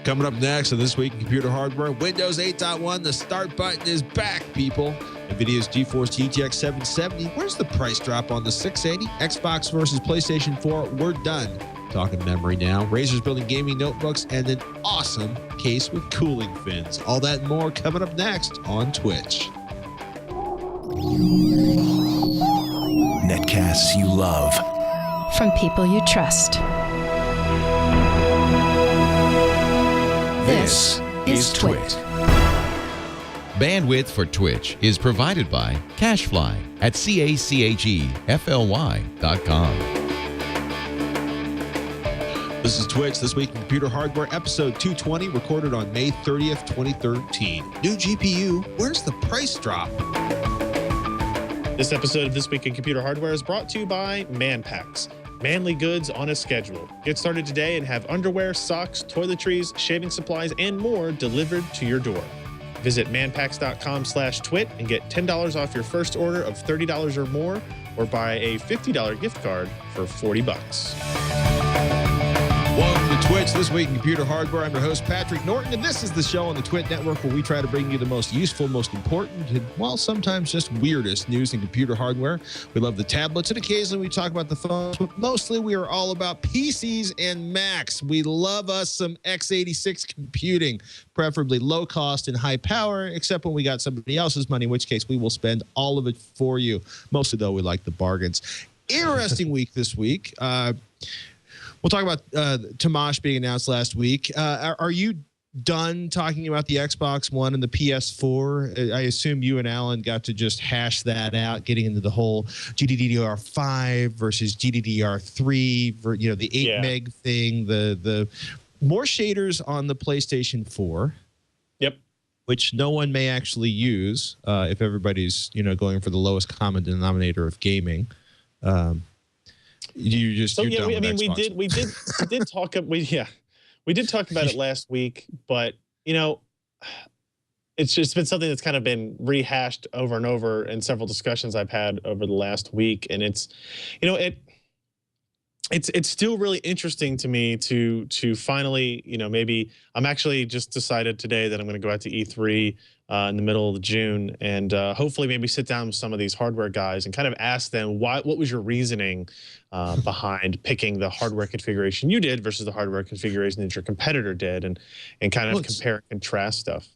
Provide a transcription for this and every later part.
Coming up next on This Week in Computer Hardware, Windows 8.1, the start button is back, people. NVIDIA's GeForce GTX 770. Where's the price drop on the 680? Xbox versus PlayStation 4. We're done talking memory now. Razer's building gaming notebooks and an awesome case with cooling fins. All that and more coming up next on Twitch. Netcasts you love. From people you trust. This is Twit. Bandwidth for Twitch is provided by CacheFly at CACHEFLY.com. This is Twitch, This Week in Computer Hardware, episode 220, recorded on May 30th, 2013. New GPU, where's the price drop? This episode of This Week in Computer Hardware is brought to you by Manpacks. Manly goods on a schedule. Get started today and have underwear, socks, toiletries, shaving supplies, and more delivered to your door. Visit manpacks.com/twit and get $10 off your first order of $30 or more, or buy a $50 gift card for $40. Welcome to Twitch, This Week in Computer Hardware. I'm your host, Patrick Norton, and this is the show on the Twit Network where we try to bring you the most useful, most important, and, well, sometimes just weirdest news in computer hardware. We love the tablets, and occasionally we talk about the phones, but mostly we are all about PCs and Macs. We love us some x86 computing, preferably low cost and high power, except when we got somebody else's money, in which case we will spend all of it for you. Mostly, though, we like the bargains. Interesting week this week. We'll talk about Tamash being announced last week. Are you done talking about the Xbox One and the PS4? I assume you and Alan got to just hash that out, getting into the whole GDDR5 versus GDDR3, the 8 meg thing, the more shaders on the PlayStation 4. Yep. Which no one may actually use if everybody's going for the lowest common denominator of gaming. We did talk about it last week, but it's just been something that's kind of been rehashed over and over in several discussions I've had over the last week, and it's still really interesting to me to finally, maybe I'm actually just decided today that I'm going to go out to E3 in the middle of June and hopefully maybe sit down with some of these hardware guys and kind of ask them what was your reasoning behind picking the hardware configuration you did versus the hardware configuration that your competitor did, and kind of compare and contrast stuff.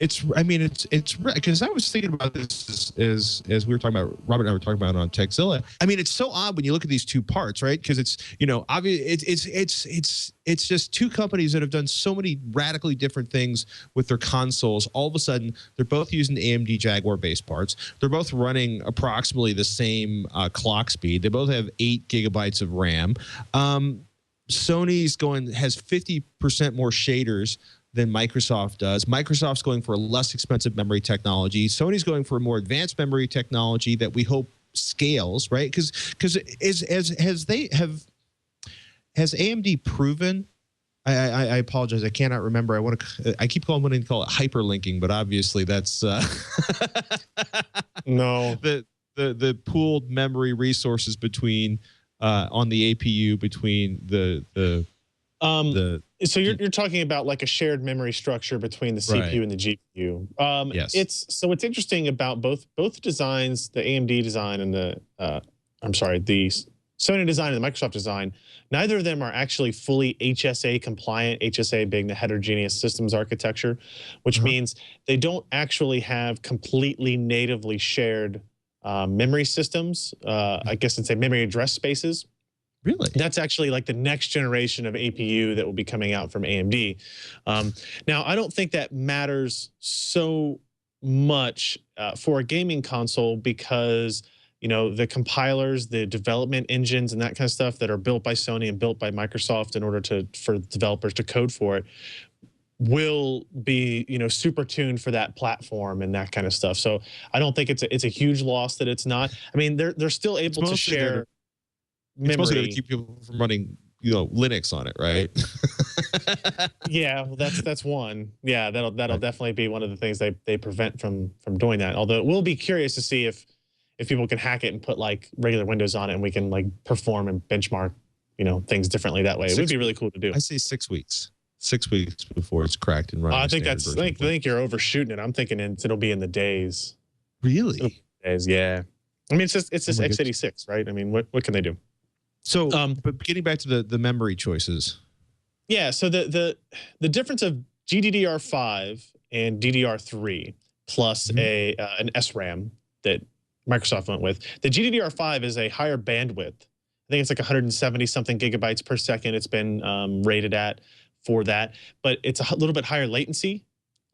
It's because I was thinking about this as we were talking about, Robert and I were talking about on Techzilla. I mean, it's so odd when you look at these two parts, right? Because it's, it's just two companies that have done so many radically different things with their consoles. All of a sudden, they're both using AMD Jaguar base parts. They're both running approximately the same clock speed. They both have 8 gigabytes of RAM. Sony's has 50% more shaders than Microsoft does. Microsoft's going for a less expensive memory technology. Sony's going for a more advanced memory technology that we hope scales, right? Because has AMD proven? I apologize, I cannot remember. I keep wanting to call it hyperlinking, but obviously that's no. The pooled memory resources between on the APU between So you're talking about like a shared memory structure between the CPU and the GPU. Yes. It's interesting about both designs, the AMD design and the Sony design and the Microsoft design. Neither of them are actually fully HSA compliant, HSA being the heterogeneous systems architecture, which means they don't actually have completely natively shared memory systems. I guess I'd say memory address spaces. Really? That's actually like the next generation of APU that will be coming out from AMD. Now, I don't think that matters so much for a gaming console because, the compilers, the development engines and that kind of stuff that are built by Sony and built by Microsoft in order for developers to code for it will be, super tuned for that platform and that kind of stuff. So I don't think it's a huge loss that it's not. I mean, they're still able to share memory. It's mostly going to keep people from running, Linux on it, right? Yeah, well, that's one. Yeah, that'll definitely be one of the things they prevent from doing that. Although we'll be curious to see if people can hack it and put like regular Windows on it and we can like perform and benchmark, things differently that way. It would be really cool to do. I say 6 weeks. 6 weeks before it's cracked and running. I think I think you're overshooting it. I'm thinking it'll be in the days. Really? Days, yeah. I mean, it's just my x86, right? I mean, what can they do? So, but getting back to the memory choices. Yeah. So the difference of GDDR5 and DDR3 plus an SRAM that Microsoft went with. The GDDR5 is a higher bandwidth. I think it's like 170 something gigabytes per second. It's been rated at for that, but it's a little bit higher latency.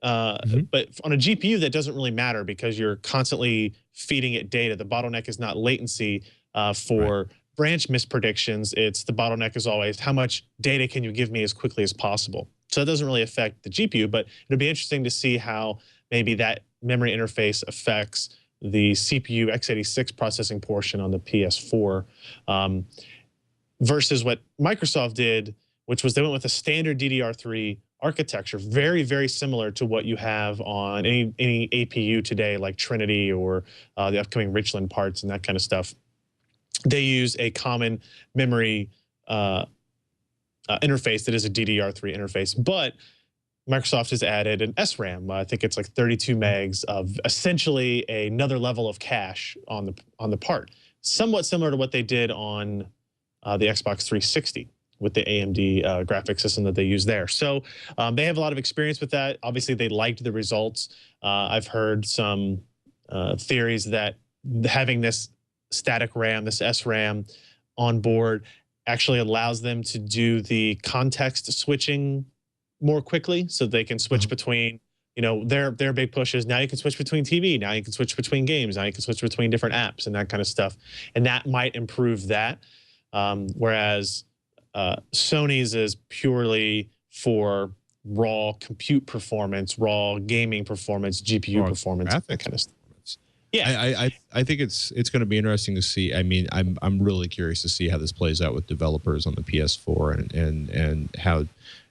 But on a GPU, that doesn't really matter because you're constantly feeding it data. The bottleneck is not latency for branch mispredictions. It's the bottleneck is always how much data can you give me as quickly as possible. So it doesn't really affect the GPU, but it'll be interesting to see how maybe that memory interface affects the CPU x86 processing portion on the PS4 versus what Microsoft did, which was they went with a standard DDR3 architecture, very, very similar to what you have on any APU today, like Trinity or the upcoming Richland parts and that kind of stuff. They use a common memory interface that is a DDR3 interface, but Microsoft has added an SRAM. I think it's like 32 megs of essentially another level of cache on the part, somewhat similar to what they did on the Xbox 360 with the AMD graphic system that they use there. So they have a lot of experience with that. Obviously, they liked the results. I've heard some theories that having this static RAM, this SRAM on board actually allows them to do the context switching more quickly, so they can switch between, you know, their big push is now you can switch between TV, now you can switch between games, now you can switch between different apps and that kind of stuff. And that might improve that. Whereas Sony's is purely for raw compute performance, raw gaming performance, GPU performance, that kind of stuff. Yeah, I think it's going to be interesting to see. I mean, I'm really curious to see how this plays out with developers on the PS4 and how,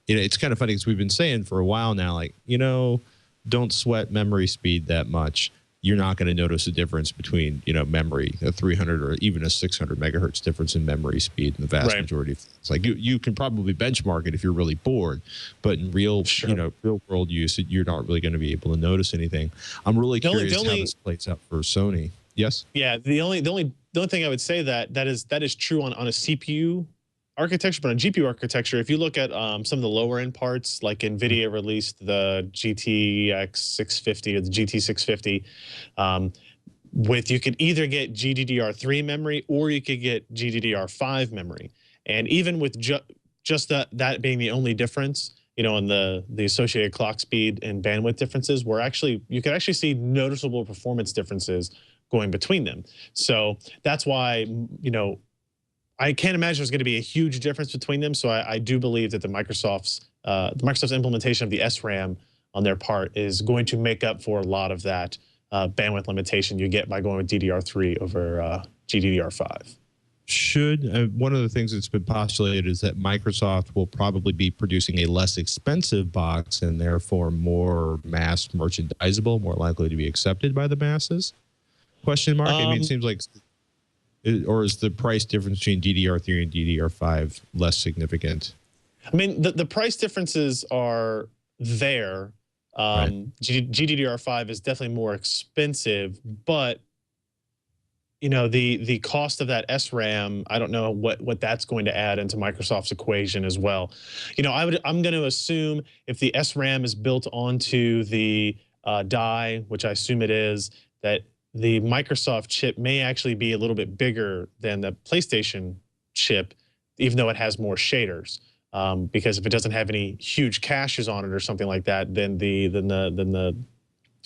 you know, it's kind of funny because we've been saying for a while now, like, you know, don't sweat memory speed that much. You're not going to notice a difference between, you know, memory, a 300 or even a 600 megahertz difference in memory speed in the vast majority of things. Like you can probably benchmark it if you're really bored, but in real, you know, real world use, you're not really going to be able to notice anything. I'm really curious how this plays out for Sony. Yes. Yeah. The only thing I would say that is true on a CPU architecture, but on GPU architecture, if you look at some of the lower end parts, like NVIDIA released the GTX 650 or the GT 650, with you could either get GDDR3 memory or you could get GDDR5 memory. And even with just that being the only difference, you know, in the associated clock speed and bandwidth differences, you could actually see noticeable performance differences going between them. So that's why, you know, I can't imagine there's going to be a huge difference between them. So I do believe that the Microsoft's implementation of the SRAM on their part is going to make up for a lot of that bandwidth limitation you get by going with DDR3 over GDDR5. One of the things that's been postulated is that Microsoft will probably be producing a less expensive box and therefore more mass merchandisable, more likely to be accepted by the masses? Question mark. I mean, it seems like. Or is the price difference between DDR3 and DDR5 less significant? I mean, the price differences are there. GDDR5 is definitely more expensive, but you know, the cost of that SRAM, I don't know what that's going to add into Microsoft's equation as well. You know, I'm going to assume if the SRAM is built onto the die, which I assume it is, that the Microsoft chip may actually be a little bit bigger than the PlayStation chip, even though it has more shaders. Because if it doesn't have any huge caches on it or something like that, then the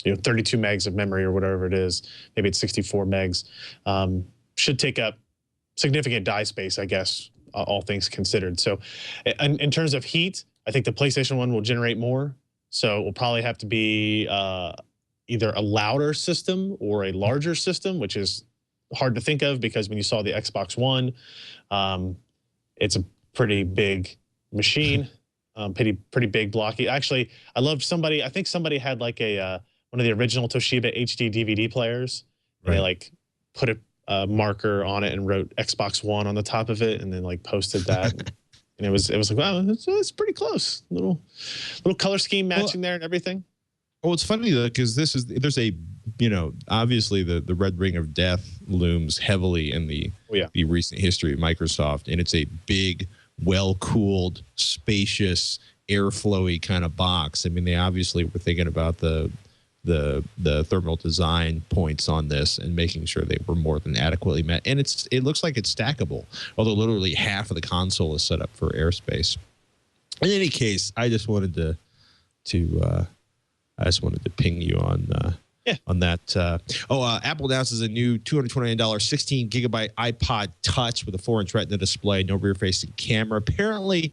32 megs of memory or whatever it is, maybe it's 64 megs, should take up significant die space, I guess, all things considered. So in terms of heat, I think the PlayStation one will generate more. So it will probably have to be either a louder system or a larger system, which is hard to think of because when you saw the Xbox One, it's a pretty big machine, pretty big blocky. Actually, I think somebody had like one of the original Toshiba HD DVD players. And they like put a marker on it and wrote Xbox One on the top of it and then like posted that. and it was like, wow, it's pretty close. Little color scheme matching there and everything. Oh, it's funny though, because there's a, obviously the red ring of death looms heavily in the recent history of Microsoft, and it's a big, well-cooled, spacious, airflowy kind of box. I mean, they obviously were thinking about the thermal design points on this and making sure they were more than adequately met. And it looks like it's stackable, although literally half of the console is set up for airspace. In any case, I just wanted to ping you on that. Apple announces a new $229 16 gigabyte iPod Touch with a 4-inch Retina display, no rear-facing camera. Apparently,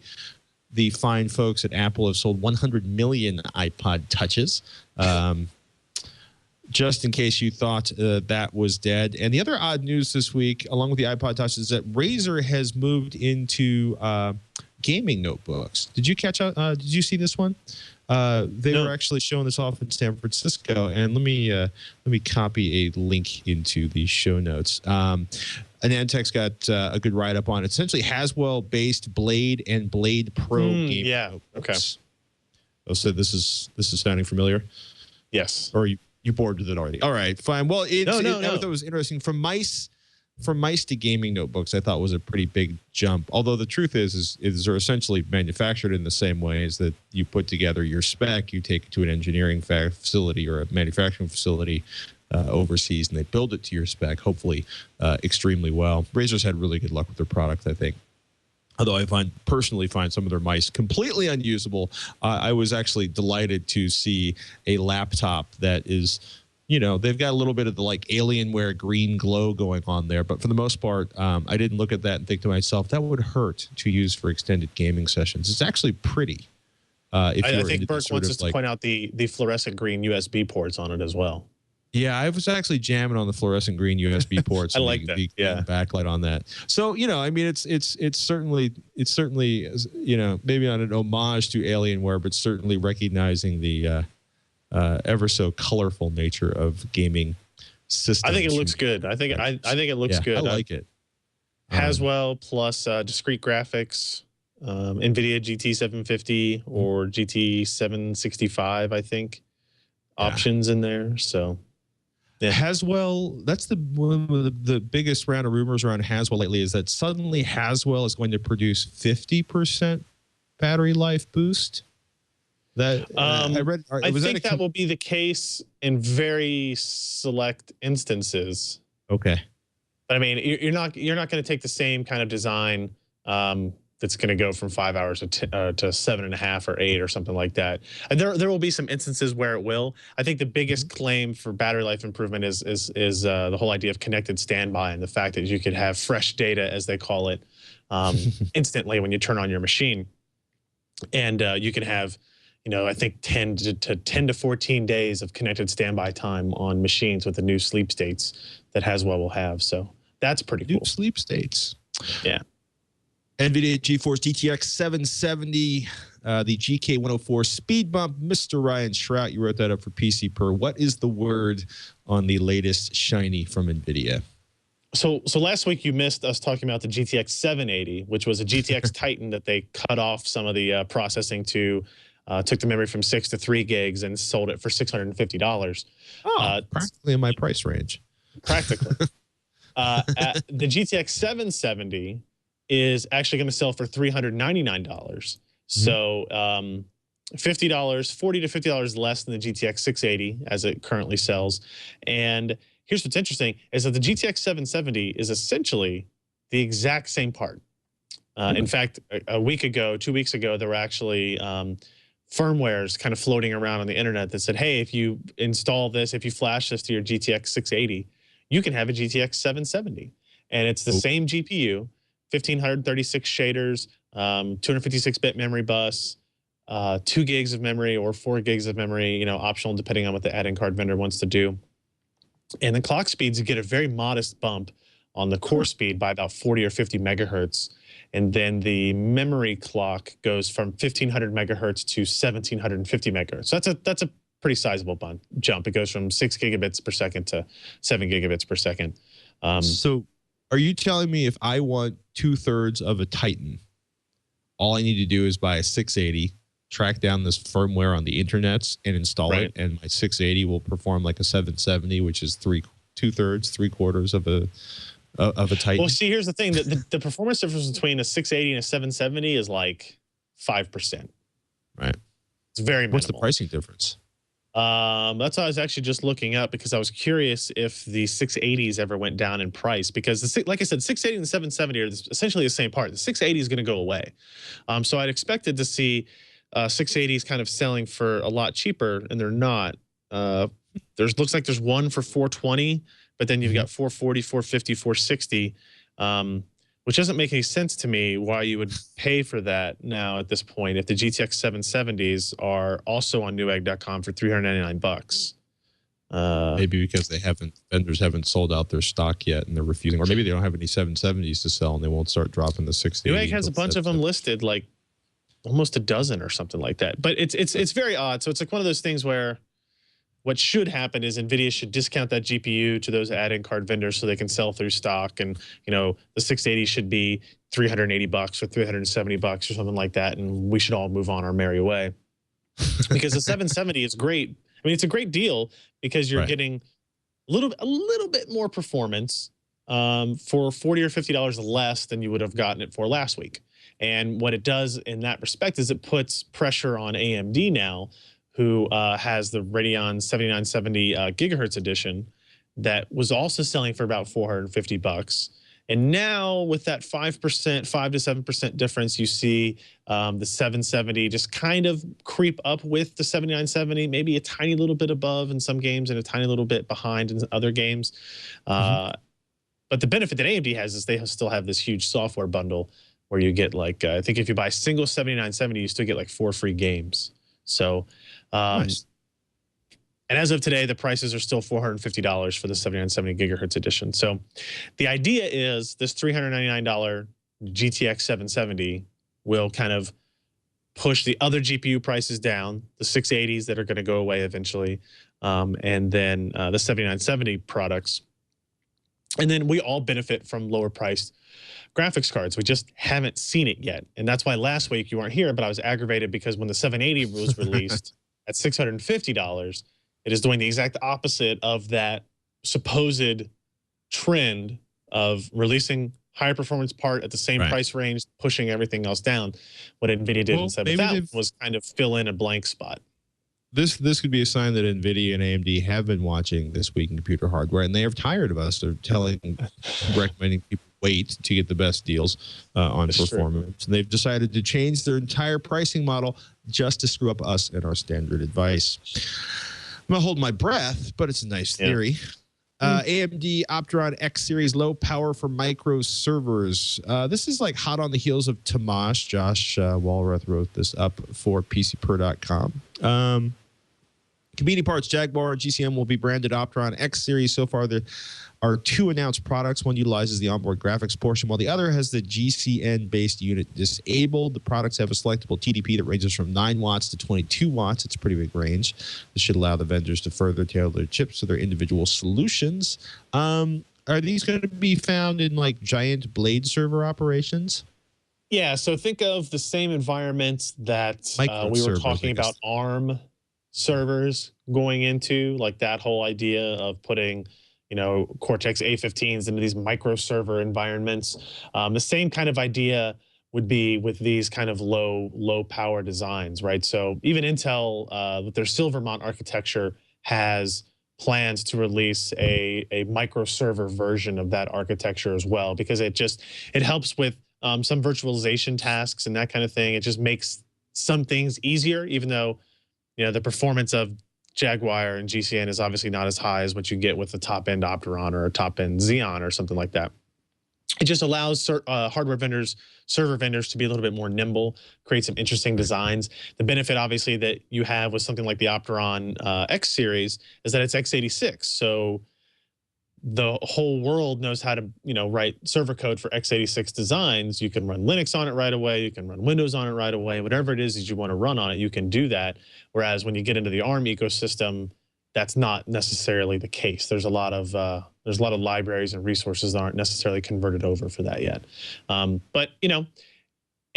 the fine folks at Apple have sold 100 million iPod Touches. Just in case you thought that was dead. And the other odd news this week, along with the iPod Touch, is that Razer has moved into gaming notebooks. Did you catch up? Did you see this one? They were actually showing this off in San Francisco, and let me copy a link into the show notes. Anandtek's got a good write up on it. Essentially, Haswell-based Blade and Blade Pro gaming notebooks. Okay. Oh, so this is sounding familiar? Yes. Or you bored with it already? All right, fine. Well, I thought it was interesting. From mice to gaming notebooks, I thought was a pretty big jump. Although the truth is they're essentially manufactured in the same way as that you put together your spec, you take it to an engineering facility or a manufacturing facility overseas, and they build it to your spec, hopefully extremely well. Razer's had really good luck with their product, I think. Although I personally find some of their mice completely unusable. I was actually delighted to see a laptop that is, they've got a little bit of the like Alienware green glow going on there. But for the most part, I didn't look at that and think to myself, that would hurt to use for extended gaming sessions. It's actually pretty. I think Burke wants us to point out the fluorescent green USB ports on it as well. Yeah, I was actually jamming on the fluorescent green USB ports. I like that. The backlight on that. So I mean, it's certainly maybe not an homage to Alienware, but certainly recognizing the ever so colorful nature of gaming systems. I think it looks good. I think it looks good. I like it. Haswell plus discrete graphics, NVIDIA GT750 or GT765, I think, options in there. So. Yeah. Haswell, that's one of the biggest round of rumors around Haswell lately is that suddenly Haswell is going to produce 50% battery life boost. That I read. I think that will be the case in very select instances. Okay, but I mean, you're not going to take the same kind of design that's going to go from 5 hours to 7.5 or 8 or something like that. And there will be some instances where it will. I think the biggest claim for battery life improvement is the whole idea of connected standby and the fact that you could have fresh data, as they call it, instantly when you turn on your machine. And you can have, I think 10 to 14 days of connected standby time on machines with the new sleep states that Haswell will have. So that's pretty cool. New sleep states. Yeah. NVIDIA GeForce GTX 770, the GK104 speed bump. Mr. Ryan Shrout, you wrote that up for PC Per. What is the word on the latest shiny from NVIDIA? So last week you missed us talking about the GTX 780, which was a GTX Titan that they cut off some of the processing to, took the memory from 6 to 3 gigs and sold it for $650. Oh, practically in my price range. Practically. The GTX 770 is actually going to sell for $399. So $50, $40 to $50 less than the GTX 680 as it currently sells. And here's what's interesting is that the GTX 770 is essentially the exact same part. In fact, a week ago, 2 weeks ago, there were actually firmwares kind of floating around on the internet that said, hey, if you install this, if you flash this to your GTX 680, you can have a GTX 770. And it's the same GPU, 1536 shaders, 256-bit memory bus, 2 gigs of memory or 4 gigs of memory, optional depending on what the add-in card vendor wants to do. And the clock speeds, you get a very modest bump on the core speed by about 40 or 50 megahertz. And then the memory clock goes from 1500 megahertz to 1750 megahertz. So that's a pretty sizable jump. It goes from 6 gigabits per second to 7 gigabits per second. So are you telling me if I want 2/3 of a Titan, all I need to do is buy a 680, track down this firmware on the internets, and install it, and my 680 will perform like a 770, which is two-thirds, three-quarters of a Titan. Well, see, here's the thing: the performance difference between a 680 and a 770 is like 5%. Right. It's very minimal. What's the pricing difference? That's what I was actually just looking up, because I was curious if the 680s ever went down in price, because like I said, 680 and 770 are essentially the same part. The 680 is going to go away. So I'd expected to see 680s kind of selling for a lot cheaper, and they're not. Looks like there's one for 420, but then you've got 440, 450, 460, which doesn't make any sense to me why you would pay for that now at this point if the GTX 770s are also on Newegg.com for $399. Maybe because vendors haven't sold out their stock yet, and they're refusing, or maybe they don't have any 770s to sell, and they won't start dropping the 680. Newegg has a bunch of them listed, like almost a dozen or something like that. But it's very odd. So it's like one of those things where what should happen is NVIDIA should discount that GPU to those add-in card vendors so they can sell through stock. And, you know, the 680 should be $380 or $370 or something like that. And we should all move on our merry way, because the 770 is great. I mean, it's a great deal because you're getting a little bit more performance for $40 or $50 less than you would have gotten it for last week. And what it does in that respect is it puts pressure on AMD now, who has the Radeon 7970 gigahertz edition that was also selling for about $450. And now with that 5% to 7% difference, you see the 770 just kind of creep up with the 7970, maybe a tiny little bit above in some games and a tiny little bit behind in other games. But the benefit that AMD has is they still have this huge software bundle where you get like, I think if you buy a single 7970, you still get like 4 free games. So, nice. And as of today, the prices are still $450 for the 7970 gigahertz edition. So the idea is this $399 GTX 770 will kind of push the other GPU prices down, the 680s that are going to go away eventually, and then the 7970 products. And then we all benefit from lower priced graphics cards. We just haven't seen it yet. And that's why last week you weren't here, but I was aggravated because when the 780 was released at $650, it is doing the exact opposite of that supposed trend of releasing higher performance part at the same price range, pushing everything else down. What NVIDIA did instead of that was kind of fill in a blank spot. This could be a sign that NVIDIA and AMD have been watching This Week in Computer Hardware, and they are tired of us. They're recommending people wait to get the best deals on performance. And they've decided to change their entire pricing model just to screw up us and our standard advice. I'm going to hold my breath, but it's a nice theory. AMD Opteron X-series, low power for micro servers. This is like hot on the heels of Tamash. Josh Walrath wrote this up for PCPer.com. Convenient parts, Jaguar and GCM will be branded Opteron X-series. So far, there are 2 announced products. One utilizes the onboard graphics portion, while the other has the GCN-based unit disabled. The products have a selectable TDP that ranges from 9 watts to 22 watts. It's a pretty big range. This should allow the vendors to further tailor their chips to their individual solutions. Are these going to be found in like giant blade server operations? Yeah, so think of the same environments that we were talking about ARM servers going into, like that whole idea of putting, you know, Cortex A15s into these micro server environments. The same kind of idea would be with these kind of low power designs, right? So even Intel, with their Silvermont architecture, has plans to release a micro server version of that architecture as well, because it helps with some virtualization tasks and that kind of thing. It just makes some things easier, even though, you know, the performance of Jaguar and GCN is obviously not as high as what you get with a top-end Opteron or a top-end Xeon or something like that. It just allows hardware vendors, server vendors to be a little bit more nimble, create some interesting designs. The benefit, obviously, that you have with something like the Opteron X-series is that it's x86. So the whole world knows how to, you know, write server code for x86 designs. You can run Linux on it right away. You can run Windows on it right away. Whatever it is that you want to run on it, you can do that. Whereas when you get into the ARM ecosystem, that's not necessarily the case. There's a lot of libraries and resources that aren't necessarily converted over for that yet. But you know,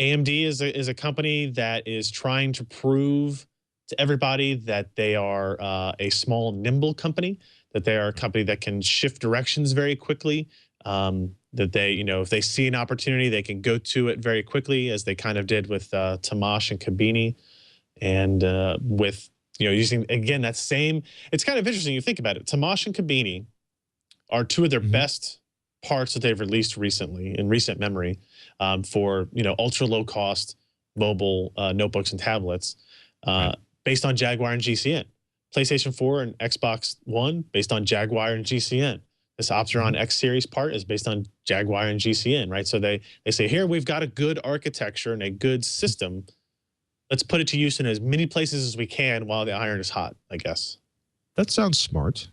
AMD is a company that is trying to prove to everybody that they are a small, nimble company, that they are a company that can shift directions very quickly, that they, if they see an opportunity, they can go to it very quickly, as they kind of did with Tamash and Kabini, and with, using, again, that same, it's kind of interesting. You think about it. Tamash and Kabini are two of their best parts that they've released recently in recent memory, for, ultra low cost mobile notebooks and tablets, based on Jaguar and GCN. PlayStation 4 and Xbox One based on Jaguar and GCN. This Opteron X-series part is based on Jaguar and GCN, right? So they say, here, we've got a good architecture and a good system. Let's put it to use in as many places as we can while the iron is hot, I guess. That sounds smart.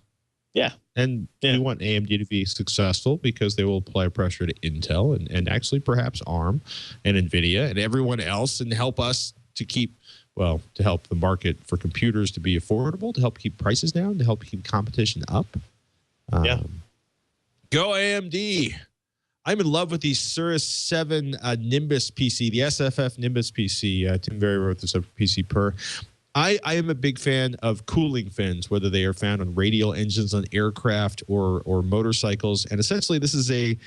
Yeah. And we want AMD to be successful because they will apply pressure to Intel and actually perhaps ARM and NVIDIA and everyone else, and help us to keep, well, to help the market for computers to be affordable, to help keep prices down, to help keep competition up. Go AMD. I'm in love with the Surus 7 Nimbus PC, the SFF Nimbus PC. Tim Berry wrote this up for PC Per. I am a big fan of cooling fins, whether they are found on radial engines on aircraft or motorcycles. And essentially, this is a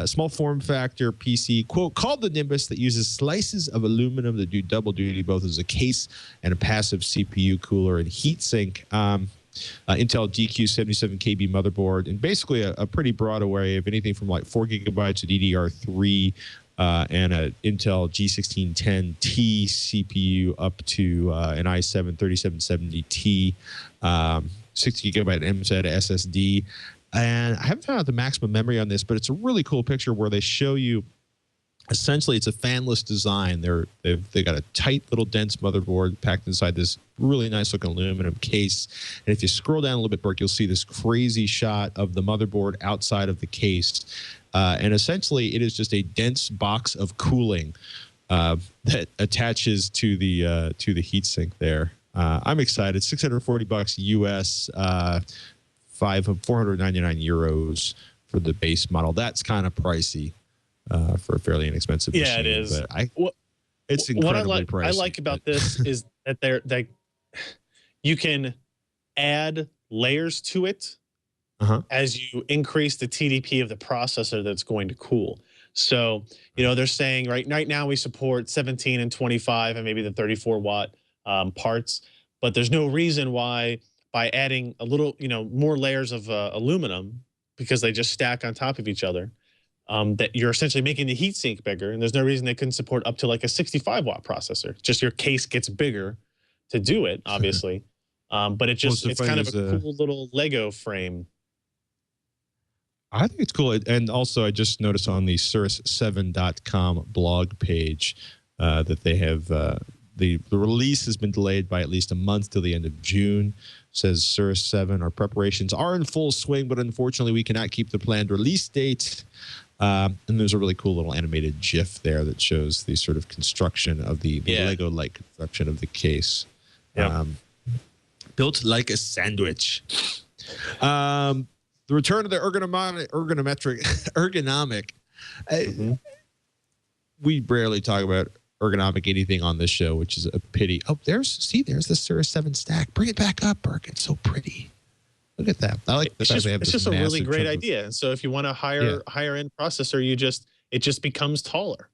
small form factor PC, quote, called the Nimbus, that uses slices of aluminum that do double duty, both as a case and a passive CPU cooler and heatsink. Intel DQ77KB motherboard, and basically a pretty broad array of anything from like 4 gigabytes of DDR3 and an Intel G1610T CPU up to an i7 3770T, 60 gigabyte MZ SSD. And I haven't found out the maximum memory on this, but it's a really cool picture where they show you, essentially, it's a fanless design. They've got a tight little dense motherboard packed inside this really nice looking aluminum case. And if you scroll down a little bit, Burke, you'll see this crazy shot of the motherboard outside of the case. And essentially, it is just a dense box of cooling that attaches to the heatsink there. I'm excited. $640 US, 499 euros for the base model. That's kind of pricey. For a fairly inexpensive machine. Yeah, it is. But it's incredibly pricey. I like about this is that you can add layers to it as you increase the TDP of the processor that's going to cool. So, they're saying right now we support 17 and 25 and maybe the 34 watt parts, but there's no reason why, by adding a little, more layers of aluminum, because they just stack on top of each other, that you're essentially making the heatsink bigger, and there's no reason they couldn't support up to like a 65 watt processor. Just your case gets bigger to do it, obviously. But it's kind of a cool little Lego frame. I think it's cool. And also, I just noticed on the Surus7.com blog page that they have the release has been delayed by at least a month till the end of June. Says Surus 7, our preparations are in full swing, but unfortunately we cannot keep the planned release date. And there's a really cool little animated GIF there that shows the sort of construction of the Lego-like construction of the case. Built like a sandwich. The return of the ergonomic. We rarely talk about ergonomic anything on this show, which is a pity. Oh, there's the Surus 7 stack. Bring it back up, Burke. It's so pretty. Look at that. I like the fact they have this. It's just a really great idea. So if you want a higher end processor, it just becomes taller,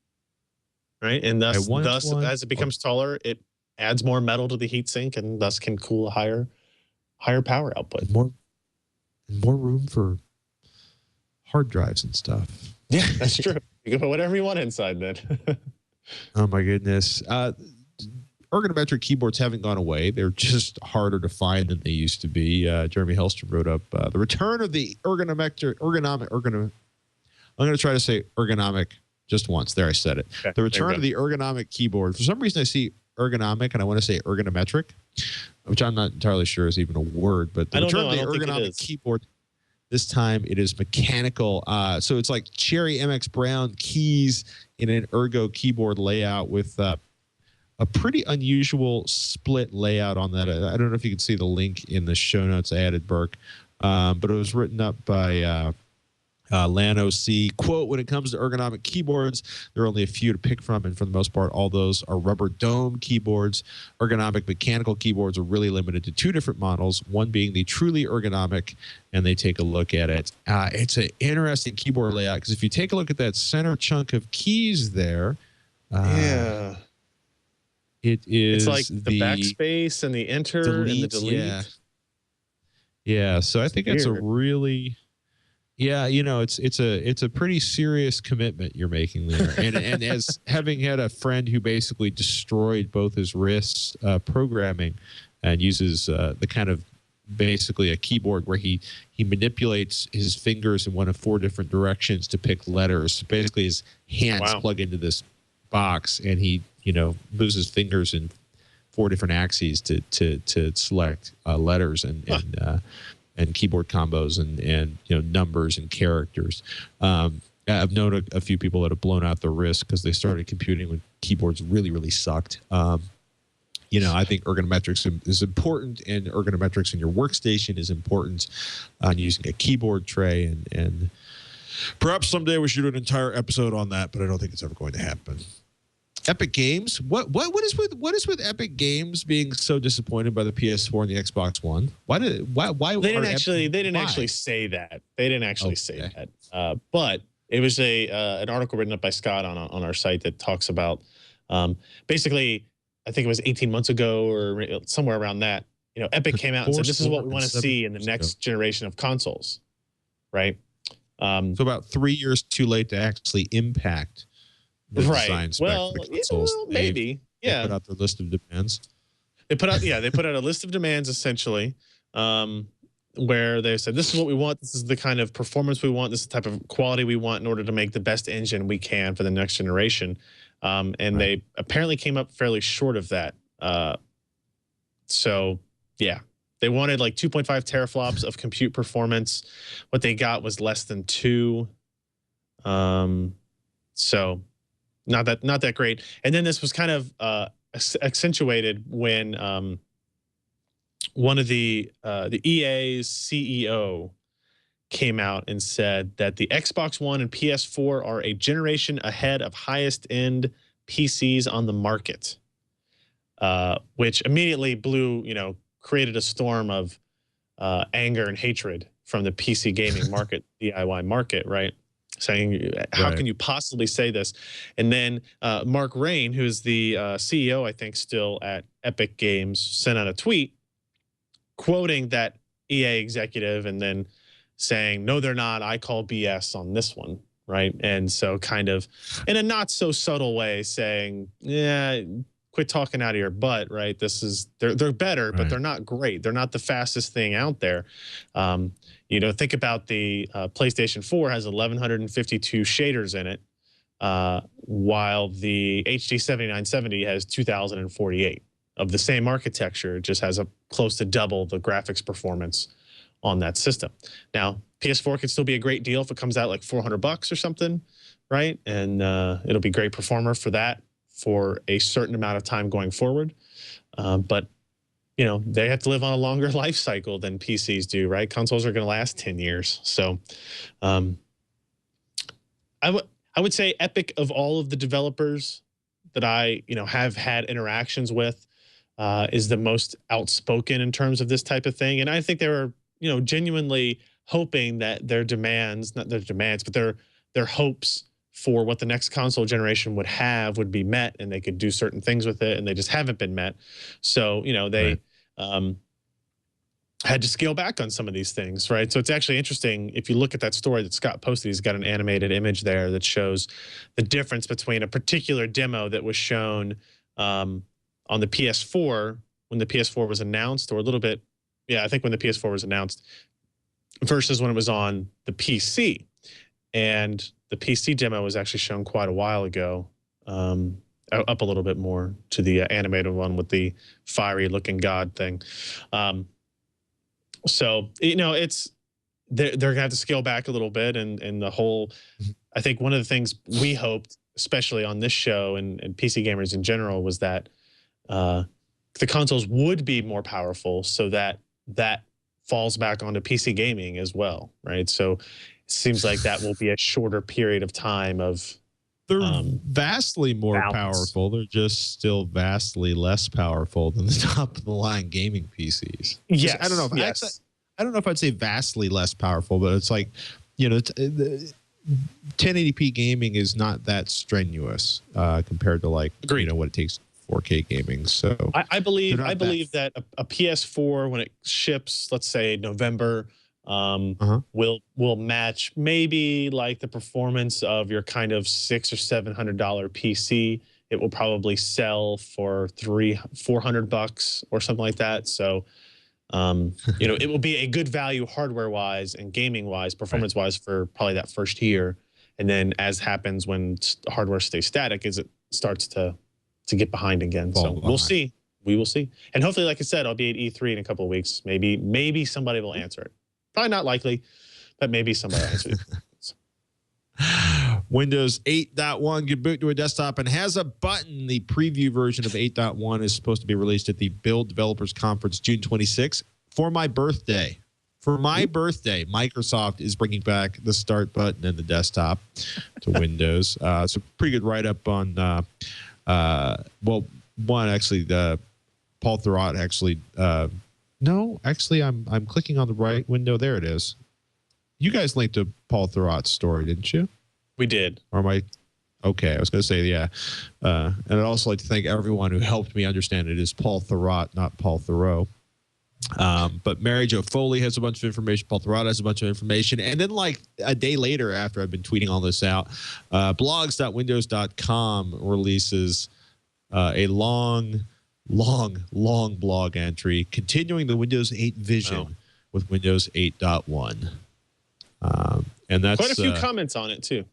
right? And thus as it becomes taller, it adds more metal to the heatsink, and thus can cool a higher power output. More room for hard drives and stuff. Yeah, that's true. You can put whatever you want inside then. Oh my goodness. Ergonometric keyboards haven't gone away. They're just harder to find than they used to be. Jeremy Hellstrom wrote up the return of the ergonomic. I'm going to try to say ergonomic just once. There, I said it. Okay, the return of the ergonomic keyboard. For some reason, I see ergonomic and I want to say ergonometric, which I'm not entirely sure is even a word. But the return of the ergonomic keyboard. This time it is mechanical. So it's like Cherry MX Brown keys in an ergo keyboard layout with a pretty unusual split layout on that. I don't know if you can see the link in the show notes I added, Burke, but it was written up by LAN-OC. Quote, when it comes to ergonomic keyboards, there are only a few to pick from, and for the most part, all those are rubber dome keyboards. Ergonomic mechanical keyboards are really limited to 2 different models, one being the truly ergonomic, and they take a look at it. It's an interesting keyboard layout, because if you take a look at that center chunk of keys there, yeah, it is it's like the backspace and the enter and the delete. Yeah. So I think it's a weird. really... Yeah, you know, it's a pretty serious commitment you're making there, and as having had a friend who basically destroyed both his wrists programming, and uses the kind of basically a keyboard where he manipulates his fingers in one of 4 different directions to pick letters. So basically, his hands plug into this box, and he moves his fingers in 4 different axes to select letters and keyboard combos and numbers and characters. I've known a few people that have blown out their wrist because they started computing when keyboards really sucked. I think ergonometrics is important, and ergonometrics in your workstation is important on using a keyboard tray. And perhaps someday we should do an entire episode on that, but I don't think it's ever going to happen. Epic Games. What is with Epic Games being so disappointed by the PS4 and the Xbox One? Why they didn't actually say that. They didn't actually say that. But it was an article written up by Scott on our site that talks about basically, I think it was 18 months ago or somewhere around that. Epic came out and said, this is what we want to see in the next generation of consoles, right? So about 3 years too late to actually impact the design spec for the consoles. Maybe. They put out their list of demands. They put out a list of demands essentially, where they said, this is what we want. This is the kind of performance we want. This is the type of quality we want in order to make the best engine we can for the next generation. They apparently came up fairly short of that. So yeah, they wanted like 2.5 teraflops of compute performance. What they got was less than 2. So not that great. And then this was kind of accentuated when one of the EA's CEO came out and said that the Xbox One and PS4 are a generation ahead of highest end PCs on the market, which immediately created a storm of anger and hatred from the PC gaming market, DIY market, right? Saying, how can you possibly say this? And then Mark Rain, who's the CEO, I think, still at Epic Games, sent out a tweet quoting that EA executive and then saying, no, they're not. I call BS on this one, right? And so kind of in a not so subtle way saying, yeah, quit talking out of your butt, right? They're better, but they're not great. They're not the fastest thing out there. Think about the PlayStation 4 has 1,152 shaders in it, while the HD 7970 has 2,048 of the same architecture. It just has close to double the graphics performance on that system. Now, PS4 could still be a great deal if it comes out like $400 or something, right? And it'll be great performer for that for a certain amount of time going forward. But they have to live on a longer life cycle than PCs do, right? Consoles are going to last 10 years. So I would say Epic, of all of the developers that I have had interactions with, is the most outspoken in terms of this type of thing. And I think they were genuinely hoping that their demands, not their demands, but their hopes for what the next console generation would be met, and they could do certain things with it, and they just haven't been met. So they had to scale back on some of these things, right? So it's actually interesting if you look at that story that Scott posted. He's got an animated image there that shows the difference between a particular demo that was shown on the PS4 when the PS4 was announced, or a little bit, I think when the PS4 was announced, versus when it was on the PC. And the PC demo was actually shown quite a while ago, up a little bit more to the animated one with the fiery looking god thing. So, it's, they're gonna have to scale back a little bit. And the whole, I think one of the things we hoped, especially on this show and PC gamers in general, was that the consoles would be more powerful, so that falls back onto PC gaming as well, right? So it seems like that will be a shorter period of time of they're vastly more balance. powerful. They're just still vastly less powerful than the top of the line gaming PCs. Yes, I don't know if yes. I don't know if I'd say vastly less powerful, but it's like, you know, 1080p gaming is not that strenuous compared to like, Agreed. you know, what it takes 4K gaming. So I believe that a PS4 when it ships, let's say November, will match maybe like the performance of your kind of $600 or $700 PC. It will probably sell for $400 or something like that. So, you know, it will be a good value hardware wise and gaming wise, performance wise for probably that first year. And then as happens when hardware stays static, is it starts to get behind again. So we'll see. We will see. And hopefully, like I said, I'll be at E3 in a couple of weeks. Maybe somebody will answer it. Probably not likely, but maybe somebody will answer it. Windows 8.1 can boot to a desktop and has a button. The preview version of 8.1 is supposed to be released at the Build Developers Conference June 26th for my birthday. For my birthday, Microsoft is bringing back the start button in the desktop to Windows. So pretty good write-up on, well, one actually, Paul Thurrott actually, no, actually I'm clicking on the right window. There it is. You guys linked to Paul Thurrott's story, didn't you? We did. Or am I? Okay, I was going to say, yeah. And I'd also like to thank everyone who helped me understand it is Paul Thurrott, not Paul Thoreau. But Mary Jo Foley has a bunch of information. Paul Thurrott has a bunch of information. And then like a day later, after I've been tweeting all this out, blogs.windows.com releases a long blog entry continuing the Windows 8 vision with Windows 8.1. And that's quite a few comments on it too.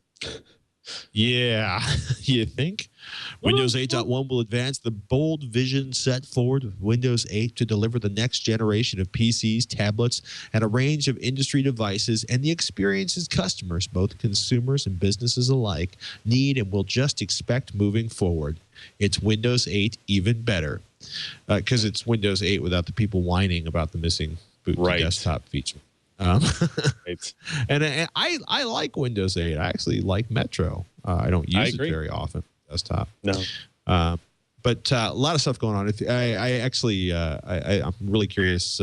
Yeah, you think? Windows 8.1 will advance the bold vision set forward with Windows 8 to deliver the next generation of PCs, tablets, and a range of industry devices and the experiences customers, both consumers and businesses alike, need and will just expect moving forward. It's Windows 8 even better because it's Windows 8 without the people whining about the missing boot to desktop feature. Right. And I like Windows 8. I actually like Metro. I don't use it very often desktop. No. But a lot of stuff going on. I'm really curious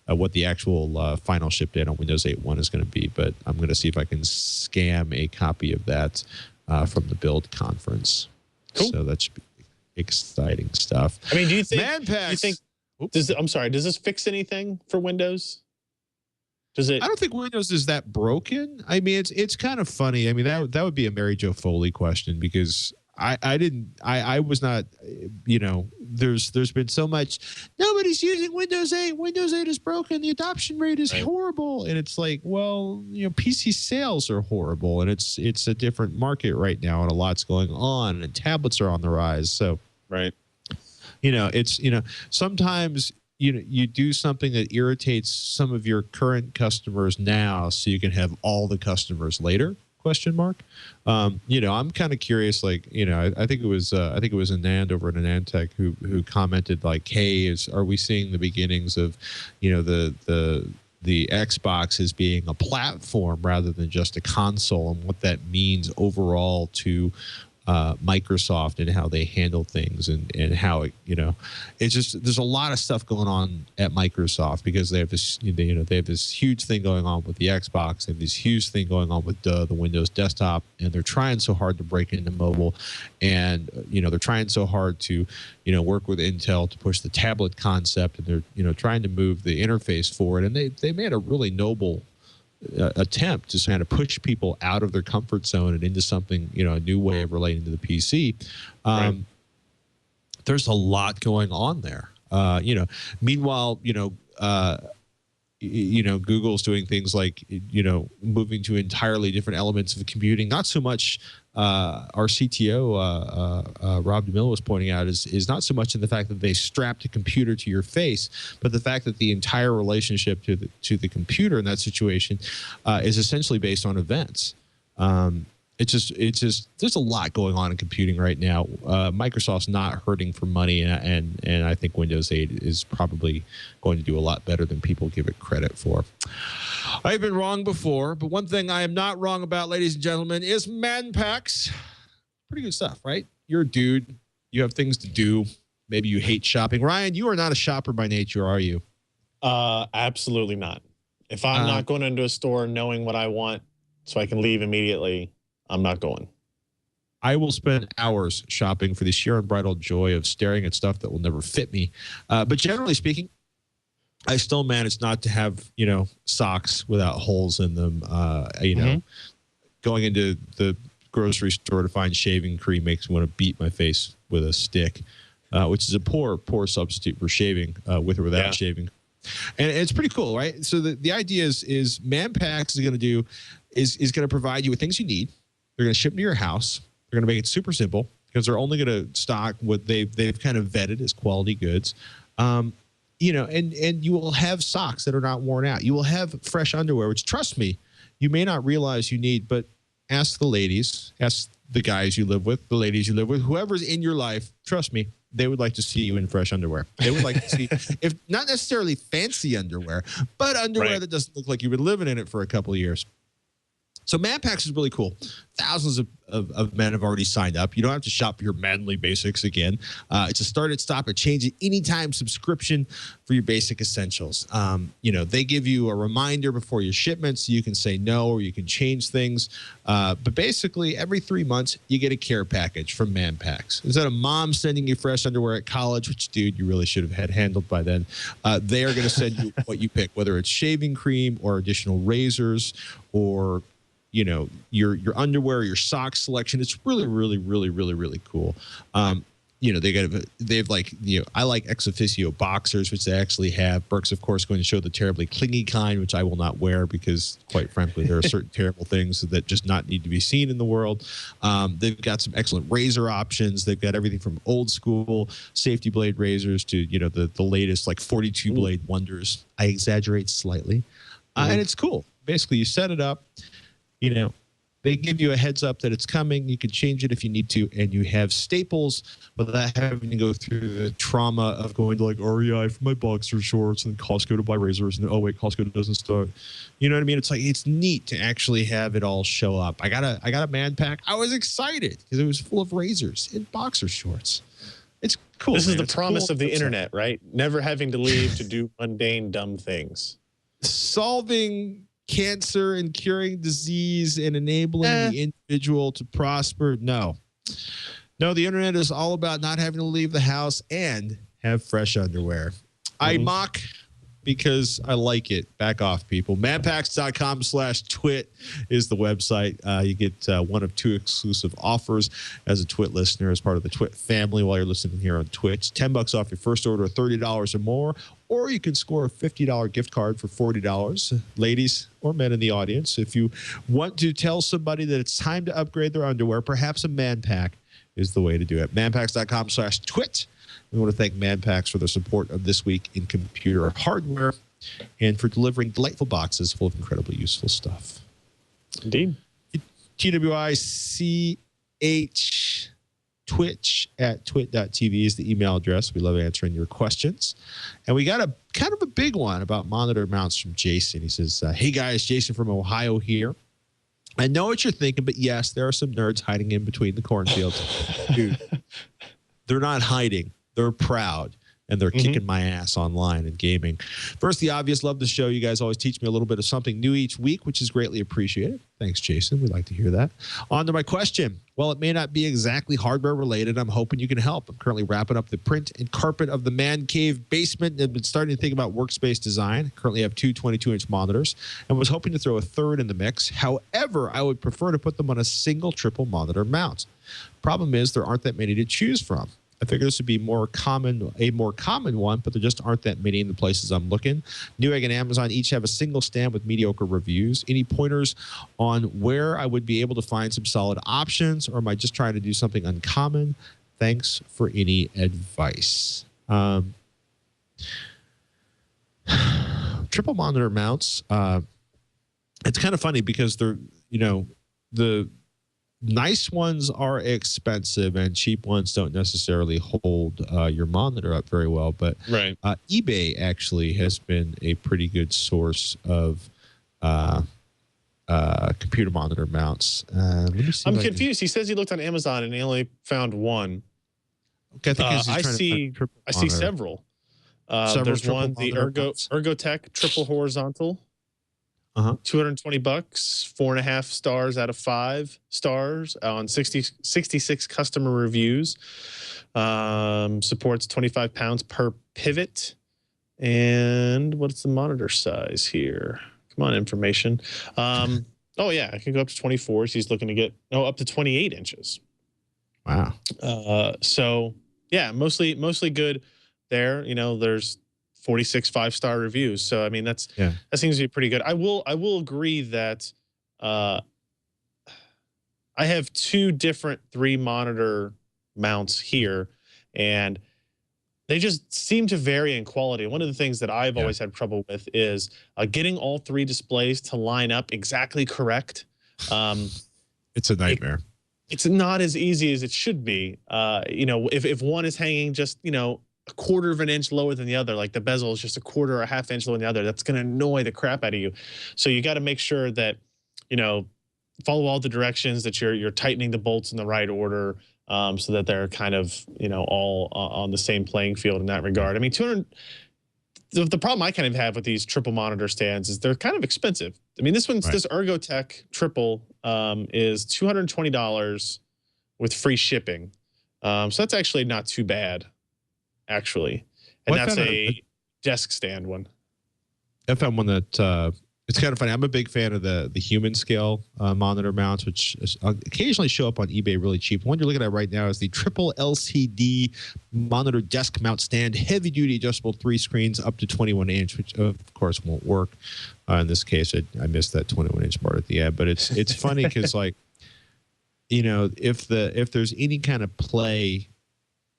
what the actual final ship date on Windows 8.1 is going to be. But I'm going to see if I can scam a copy of that from the Build conference. Cool. So that should be exciting stuff. I mean, do you think? Manpacks. I'm sorry. Does this fix anything for Windows? Does it? I don't think Windows is that broken. I mean, it's kind of funny. I mean, that would be a Mary Jo Foley question because I was not, you know, there's been so much, nobody's using Windows 8. Windows 8 is broken. The adoption rate is horrible. And it's like, well, you know, PC sales are horrible and it's a different market right now and a lot's going on and tablets are on the rise. So, you know, it's, you know, sometimes you do something that irritates some of your current customers now so you can have all the customers later, ? You know, I'm kind of curious, like, you know, I think it was Anand over at Anandtech who commented like, hey, are we seeing the beginnings of, you know, the Xbox as being a platform rather than just a console and what that means overall to Microsoft and how they handle things and how it, you know, it's just there's a lot of stuff going on at Microsoft because they have this, you know, they have this huge thing going on with the Xbox, they have this huge thing going on with the Windows desktop, and they're trying so hard to break into mobile, and you know they're trying so hard to, you know, work with Intel to push the tablet concept, and they're, you know, trying to move the interface forward, and they made a really noble attempt to kind of push people out of their comfort zone and into something, you know, a new way of relating to the PC. There's a lot going on there. You know, meanwhile, Google's doing things like, you know, moving to entirely different elements of computing. Not so much our CTO, Rob DeMille, was pointing out is not so much in the fact that they strapped a computer to your face, but the fact that the entire relationship to the computer in that situation is essentially based on events. it's just there's a lot going on in computing right now. Microsoft's not hurting for money, and I think Windows 8 is probably going to do a lot better than people give it credit for. I've been wrong before, but one thing I am not wrong about, ladies and gentlemen, is Manpacks. Pretty good stuff, right? You're a dude. You have things to do. Maybe you hate shopping. Ryan, you are not a shopper by nature, are you? Absolutely not. If I'm not going into a store knowing what I want so I can leave immediately, I'm not going. I will spend hours shopping for the sheer unbridled joy of staring at stuff that will never fit me. But generally speaking, I still manage not to have, socks without holes in them. Going into the grocery store to find shaving cream makes me want to beat my face with a stick, which is a poor substitute for shaving with or without shaving. And it's pretty cool, right? So the idea is Manpacks is going to provide you with things you need. They're going to ship them to your house. They're going to make it super simple because they're only going to stock what they've kind of vetted as quality goods. And you will have socks that are not worn out. You will have fresh underwear, which, trust me, you may not realize you need, but ask the ladies, ask the guys you live with, the ladies you live with, whoever's in your life, trust me, they would like to see you in fresh underwear. They would like to see, if not necessarily fancy underwear, but underwear that doesn't look like you've been living in it for a couple of years. So Manpacks is really cool. Thousands of men have already signed up. You don't have to shop your manly basics again. It's a start at stop and change it anytime subscription for your basic essentials. They give you a reminder before your shipment so you can say no or you can change things. But basically, every 3 months, you get a care package from Manpacks. Instead of mom sending you fresh underwear at college, which, dude, you really should have had handled by then, they are going to send you what you pick, whether it's shaving cream or additional razors or your underwear, your sock selection. It's really, really, really, really, really cool. They've I like ex officio boxers, which they actually have. Burke's, of course, going to show the terribly clingy kind, which I will not wear because, quite frankly, there are certain terrible things that just not need to be seen in the world. They've got some excellent razor options. They've got everything from old school safety blade razors to, the latest 42 blade wonders. I exaggerate slightly. And it's cool. Basically, you set it up. They give you a heads up that it's coming. You can change it if you need to, and you have staples without having to go through the trauma of going to REI for my boxer shorts and Costco to buy razors, and Costco doesn't stock. You know what I mean? It's neat to actually have it all show up. I got a Manpack. I was excited because it was full of razors and boxer shorts. It's cool. This is the promise of the internet, right? Never having to leave to do mundane, dumb things. Solving cancer and curing disease and enabling the individual to prosper. No, the internet is all about not having to leave the house and have fresh underwear. I mock because I like it. Back off, people. Manpacks.com/twit is the website. You get one of 2 exclusive offers as a Twit listener, as part of the Twit family while you're listening here on Twitch. $10 off your first order of $30 or more, or you can score a $50 gift card for $40. Ladies or men in the audience, if you want to tell somebody that it's time to upgrade their underwear, perhaps a Manpack is the way to do it. Manpacks.com/twit. We want to thank Manpacks for their support of This Week in Computer Hardware and for delivering delightful boxes full of incredibly useful stuff. Indeed. TWICH twitch@twit.tv is the email address. We love answering your questions. And we got a kind of a big one about monitor mounts from Jason. He says, hey guys, Jason from Ohio here. I know what you're thinking, but yes, there are some nerds hiding in between the cornfields. Dude, they're not hiding. They're proud, and they're kicking my ass online and gaming. First, the obvious, love the show. You guys always teach me a little bit of something new each week, which is greatly appreciated. Thanks, Jason. We'd like to hear that. On to my question. Well, it may not be exactly hardware related. I'm hoping you can help. I'm currently wrapping up the print and carpet of the man cave basement and have been starting to think about workspace design. Currently have 2 22-inch monitors and was hoping to throw a third in the mix. However, I would prefer to put them on a single triple monitor mount. Problem is there aren't that many to choose from. I figure this would be a more common one, but there just aren't that many in the places I'm looking. Newegg and Amazon each have a single stand with mediocre reviews. Any pointers on where I would be able to find some solid options, or am I just trying to do something uncommon? Thanks for any advice. Triple monitor mounts. It's kind of funny because they're, nice ones are expensive, and cheap ones don't necessarily hold your monitor up very well. But Right. eBay actually has been a pretty good source of computer monitor mounts. Let me see. I'm confused. He says he looked on Amazon and he only found one. Okay, I think he's I trying to see. find triple I see monitor. several. Several There's triple one, the monitor mounts. Ergotech triple horizontal. Uh-huh. $220, 4.5 stars out of 5 stars on 66 customer reviews. Supports 25 pounds per pivot. And what's the monitor size here? Come on, information. Oh yeah, I can go up to 24. So he's looking to get up to 28 inches. Wow. So yeah, mostly good there. You know, there's 46 5-star reviews. So I mean, that seems to be pretty good. I will agree that I have 2 different 3-monitor mounts here, and they just seem to vary in quality. One of the things that I've always had trouble with is getting all 3 displays to line up exactly correct. It's a nightmare. It's not as easy as it should be. You know, if one is hanging just, you know, a 1/4 of an inch lower than the other, like the bezel is just a 1/4 or a 1/2 inch lower than the other, that's going to annoy the crap out of you. So you got to make sure that, you know, follow all the directions, that you're tightening the bolts in the right order, so that they're kind of, you know, all on the same playing field in that regard. I mean, 200. The problem I kind of have with these triple monitor stands is they're kind of expensive. I mean, this Ergotech triple is $220 with free shipping. So that's actually not too bad, actually. And that's a desk stand one. I found one that it's kind of funny. I'm a big fan of the human scale monitor mounts, which occasionally show up on eBay really cheap. One you're looking at right now is the triple LCD monitor desk mount stand, heavy duty adjustable 3 screens up to 21 inch, which of course won't work. In this case, I missed that 21 inch part at the end, but it's funny because, like, you know, if there's any kind of play,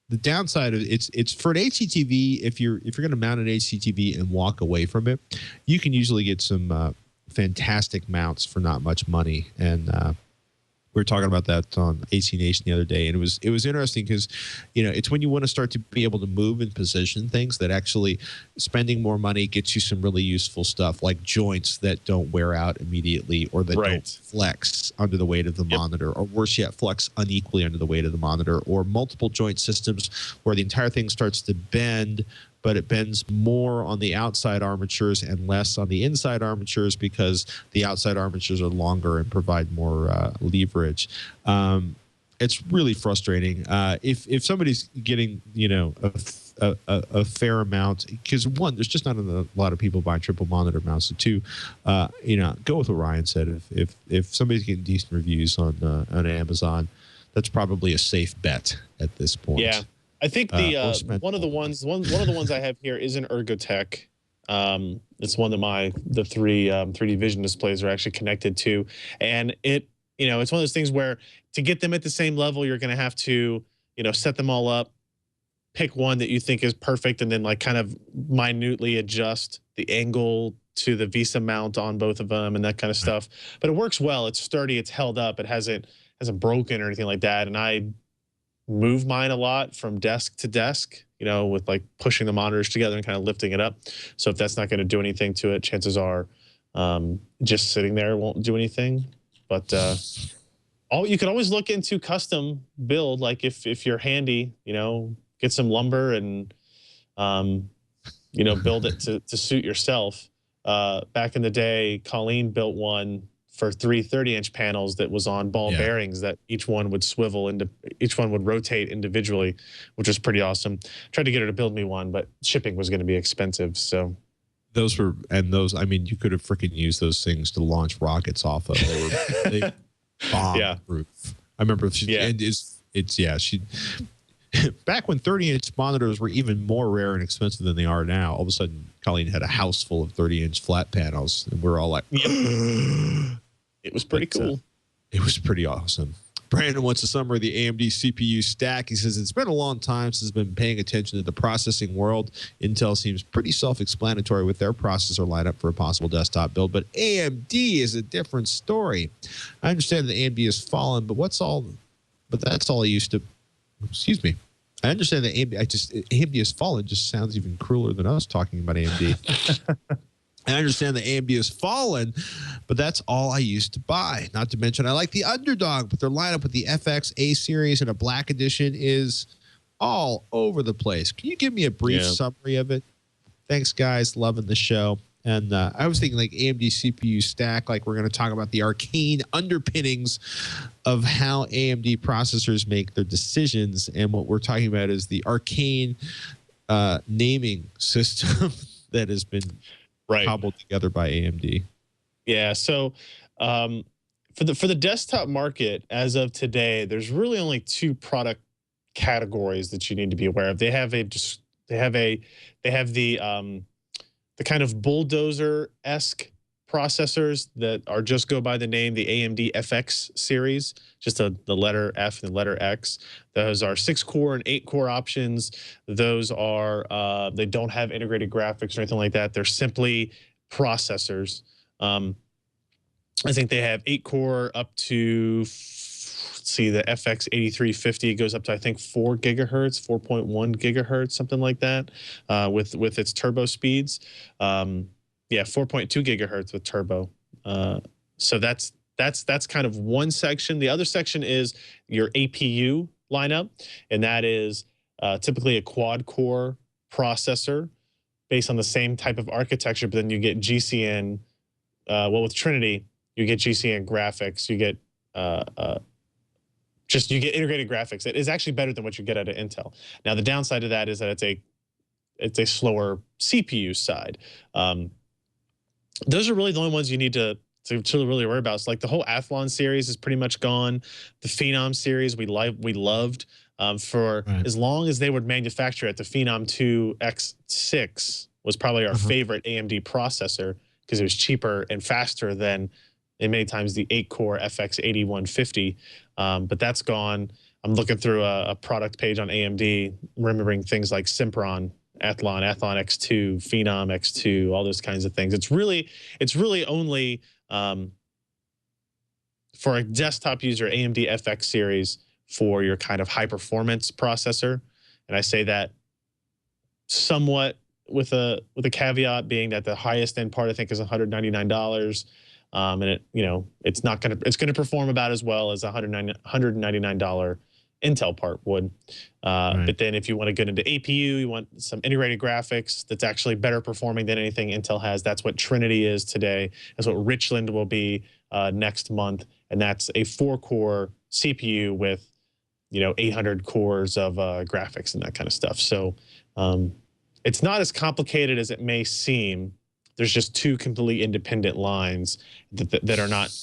the downside of it's for an HDTV. If you're going to mount an HDTV and walk away from it, you can usually get some fantastic mounts for not much money. And we were talking about that on AC Nation the other day, and it was interesting because, you know, it's when you want to start to be able to move and position things that actually spending more money gets you some really useful stuff, like joints that don't wear out immediately or that don't flex under the weight of the monitor, or worse yet, flex unequally under the weight of the monitor, or multiple joint systems where the entire thing starts to bend, but it bends more on the outside armatures and less on the inside armatures because the outside armatures are longer and provide more leverage. It's really frustrating. If somebody's getting, you know, a fair amount, because one, there's just not a lot of people buying triple monitor mounts. And two, you know, go with what Ryan said. If somebody's getting decent reviews on Amazon, that's probably a safe bet at this point. Yeah. I think the one of the ones I have here is an Ergotech. It's one that the 3D Vision displays are actually connected to, and it's one of those things where to get them at the same level, you're going to have to, you know, set them all up, pick one that you think is perfect, and then like kind of minutely adjust the angle to the VESA mount on both of them and that kind of stuff. But it works well. It's sturdy. It's held up. It hasn't broken or anything like that. And I move mine a lot from desk to desk, you know, with like pushing the monitors together and kind of lifting it up. So if that's not going to do anything to it, chances are just sitting there won't do anything. But you could always look into custom build, like if you're handy, you know, get some lumber and you know, build it to suit yourself. Back in the day, Colleen built one for 3 30-inch panels that was on ball bearings that each one would rotate individually, which was pretty awesome. Tried to get her to build me one, but shipping was going to be expensive. So those, I mean, you could have freaking used those things to launch rockets off of. They bomb-proof. I remember back when 30-inch monitors were even more rare and expensive than they are now. All of a sudden, Colleen had a house full of 30-inch flat panels, and we're all like, it was pretty cool. It was pretty awesome. Brandon wants a summary of the AMD CPU stack. He says, it's been a long time since I've been paying attention to the processing world. Intel seems pretty self-explanatory with their processor lineup for a possible desktop build, but AMD is a different story. I understand that AMD has fallen, but that's all I used to, excuse me. I understand that AMD has fallen just sounds even crueler than us talking about AMD. I understand that AMD has fallen, but that's all I used to buy. Not to mention, I like the Underdog, but their lineup with the FX A-series and a black edition is all over the place. Can you give me a brief summary of it? Thanks, guys. Loving the show. And I was thinking like AMD CPU stack, like we're going to talk about the arcane underpinnings of how AMD processors make their decisions. And what we're talking about is the arcane naming system that has been cobbled together by AMD. Yeah. So for the desktop market as of today, there's really only two product categories that you need to be aware of. They have the kind of bulldozer-esque processors that are just go by the name the AMD FX series, just the letter F and the letter X. Those are 6-core and 8-core options. Those are they don't have integrated graphics or anything like that. They're simply processors. I think they have 8-core up to, let's see, the FX 8350 goes up to I think 4 gigahertz, 4.1 gigahertz, something like that, with its turbo speeds. Yeah, 4.2 gigahertz with turbo. So that's kind of one section. The other section is your APU lineup, and that is typically a quad-core processor based on the same type of architecture, but then you get GCN. Well, with Trinity, you get GCN graphics. You get you get integrated graphics. It is actually better than what you get out of Intel. Now, the downside of that is that it's a slower CPU side. Those are really the only ones you need to really worry about. It's like the whole Athlon series is pretty much gone. The Phenom series we loved for as long as they would manufacture it. The Phenom 2 X6 was probably our favorite AMD processor because it was cheaper and faster than, and many times, the 8-core FX 8150. But that's gone. I'm looking through a product page on AMD, remembering things like Sempron, Athlon X2, Phenom X2, all those kinds of things. It's really only for a desktop user, AMD FX series for your kind of high performance processor. And I say that somewhat with a caveat being that the highest end part I think is $199. And it's going to perform about as well as a $199 Intel part would. But then if you want to get into APU, you want some integrated graphics that's actually better performing than anything Intel has. That's what Trinity is today. That's what Richland will be next month. And that's a 4-core CPU with 800 cores of graphics and that kind of stuff. So it's not as complicated as it may seem. There's just two completely independent lines that are not,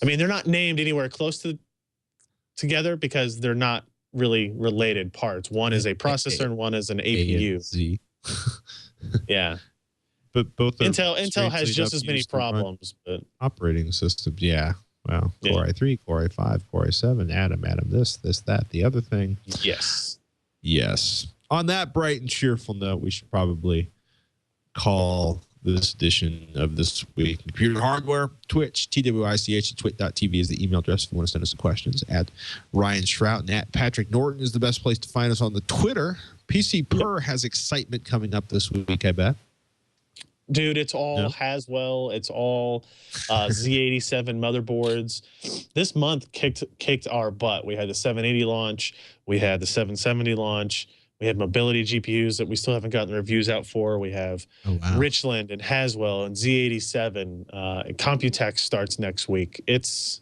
I mean, they're not named anywhere close to together because they're not really related parts. One is a processor and one is an APU. Yeah. But both are Intel has just as many problems, but operating systems, yeah. Well, Core i3, Core i5, Core i7, Atom, this, that, the other thing. Yes. Yes. On that bright and cheerful note, we should probably call this edition of This Week in Computer Hardware. Twitch, TWICH, twit.tv is the email address if you want to send us some questions. At Ryan Shrout and at Patrick Norton is the best place to find us on the Twitter. PC Per has excitement coming up this week, I bet. Dude, it's all Haswell. It's all Z87 motherboards. This month kicked our butt. We had the 780 launch. We had the 770 launch. We had mobility GPUs that we still haven't gotten the reviews out for. We have Richland and Haswell and Z87. And Computex starts next week. It's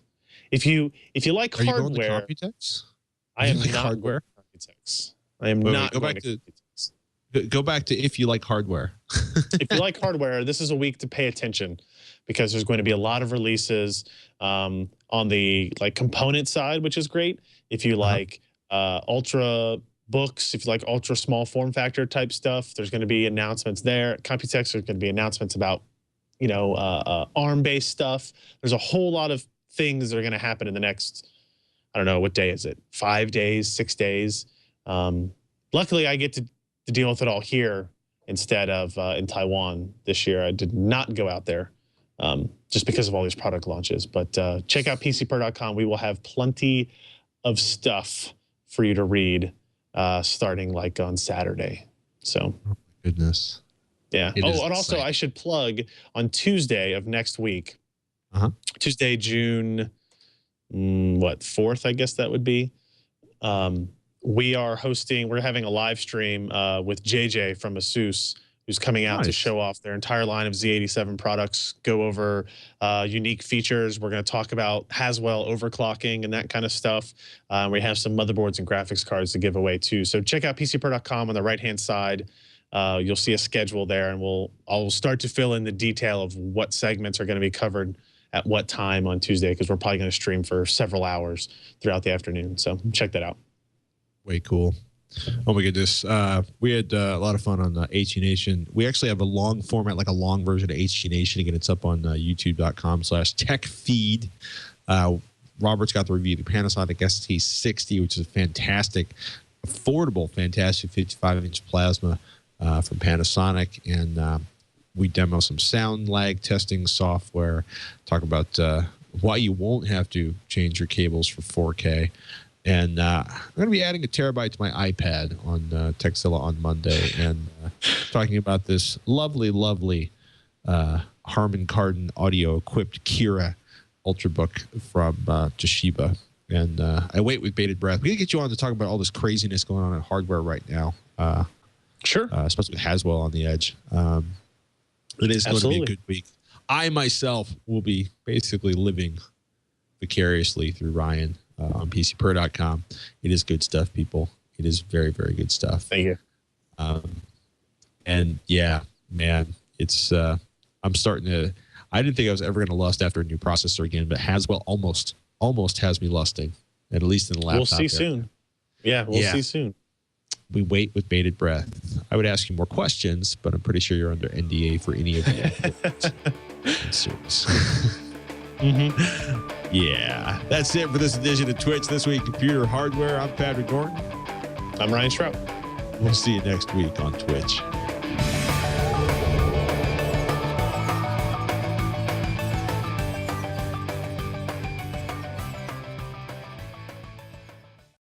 if you like Are hardware. You going to Computex? I am not hardware. Computex. I am not going to Computex. Go back to if you like hardware. If you like hardware, this is a week to pay attention because there's going to be a lot of releases on the component side, which is great. If you like ultra books, if you like ultra small form factor type stuff, there's going to be announcements there. At Computex, there's going to be announcements about ARM-based stuff. There's a whole lot of things that are going to happen in the next, I don't know, what day is it? 5 days, 6 days. Luckily, I get to deal with it all here instead of in Taiwan this year. I did not go out there just because of all these product launches. But check out PCPer.com. We will have plenty of stuff for you to read starting like on Saturday. So, oh, goodness. Yeah. And also I should plug on Tuesday of next week, Tuesday, June, 4th, I guess that would be. We're having a live stream with JJ from ASUS, who's coming out to show off their entire line of Z87 products, go over unique features. We're going to talk about Haswell overclocking and that kind of stuff. We have some motherboards and graphics cards to give away too. So check out PCPer.com on the right-hand side. You'll see a schedule there, and I'll start to fill in the detail of what segments are going to be covered at what time on Tuesday, because we're probably going to stream for several hours throughout the afternoon. So check that out. Way cool. Oh my goodness. We had a lot of fun on HG Nation. We actually have a long format, like a long version of HG Nation. Again, it's up on youtube.com/techfeed. Robert's got the review of the Panasonic ST60, which is a fantastic, affordable, fantastic 55-inch plasma from Panasonic. And we demo some sound lag testing software, talk about why you won't have to change your cables for 4K. And I'm going to be adding a terabyte to my iPad on Texilla on Monday, and talking about this lovely, lovely Harman Kardon audio-equipped Kira Ultrabook from Toshiba. And I wait with bated breath. We got to get you on to talk about all this craziness going on in hardware right now. Sure. Especially with Haswell on the edge. It is going to be a good week. I myself will be basically living vicariously through Ryan on PCPer.com. It is good stuff, people. It is very, very good stuff. Thank you. And yeah, man, it's I'm starting to. I didn't think I was ever going to lust after a new processor again, but Haswell almost has me lusting, at least in the laptop. We'll see soon. Yeah, we'll see soon. We wait with bated breath. I would ask you more questions, but I'm pretty sure you're under NDA for any of the series. Yeah, that's it for this edition of Twitch This Week Computer Hardware. I'm Patrick Norton. I'm Ryan Strout. We'll see you next week on Twitch.